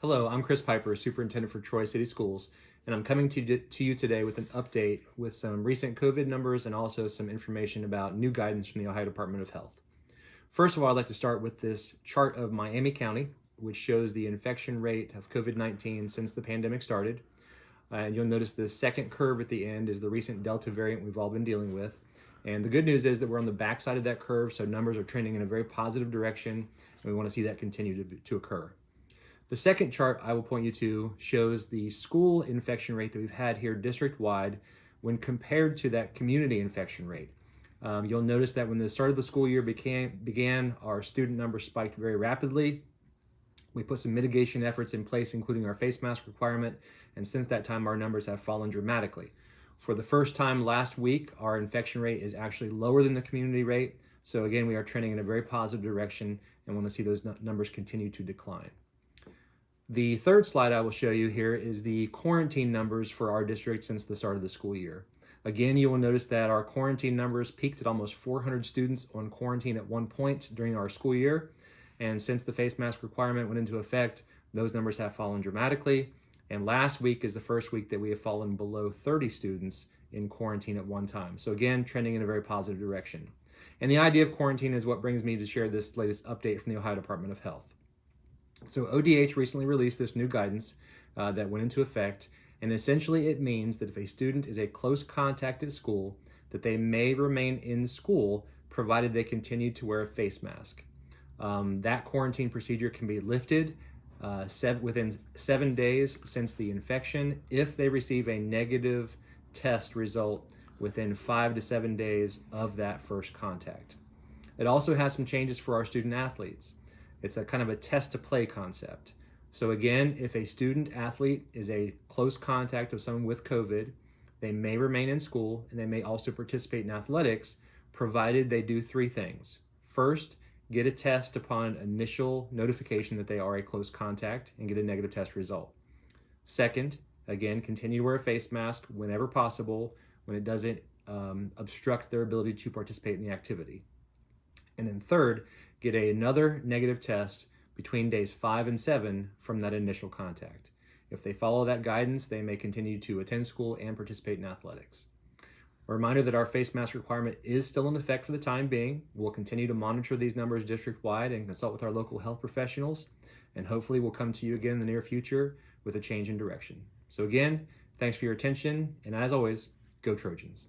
Hello, I'm Chris Piper, Superintendent for Troy City Schools, and I'm coming to you today with an update with some recent COVID numbers and also some information about new guidance from the Ohio Department of Health. First of all, I'd like to start with this chart of Miami County, which shows the infection rate of COVID-19 since the pandemic started. And you'll notice the second curve at the end is the recent Delta variant we've all been dealing with. And the good news is that we're on the backside of that curve, so numbers are trending in a very positive direction, and we want to see that continue to occur. The second chart I will point you to shows the school infection rate that we've had here district-wide when compared to that community infection rate. You'll notice that when the start of the school year began, our student numbers spiked very rapidly. We put some mitigation efforts in place, including our face mask requirement, and since that time, our numbers have fallen dramatically. For the first time last week, our infection rate is actually lower than the community rate. So again, we are trending in a very positive direction and want to see those numbers continue to decline. The third slide I will show you here is the quarantine numbers for our district since the start of the school year. Again, you will notice that our quarantine numbers peaked at almost 400 students on quarantine at one point during our school year. And since the face mask requirement went into effect, those numbers have fallen dramatically. And last week is the first week that we have fallen below 30 students in quarantine at one time. So again, trending in a very positive direction. And the idea of quarantine is what brings me to share this latest update from the Ohio Department of Health. So ODH recently released this new guidance that went into effect, and essentially it means that if a student is a close contact at school, that they may remain in school provided they continue to wear a face mask. That quarantine procedure can be lifted within 7 days since the infection if they receive a negative test result within 5 to 7 days of that first contact. It also has some changes for our student athletes. It's a kind of a test to play concept. So again, if a student athlete is a close contact of someone with COVID, they may remain in school and they may also participate in athletics, provided they do three things. First, get a test upon initial notification that they are a close contact and get a negative test result. Second, again, continue to wear a face mask whenever possible when it doesn't obstruct their ability to participate in the activity. And then third, get another negative test between days 5 and 7 from that initial contact. If they follow that guidance, they may continue to attend school and participate in athletics. A reminder that our face mask requirement is still in effect for the time being. We'll continue to monitor these numbers district-wide and consult with our local health professionals, and hopefully we'll come to you again in the near future with a change in direction. So again, thanks for your attention, and as always, go Trojans.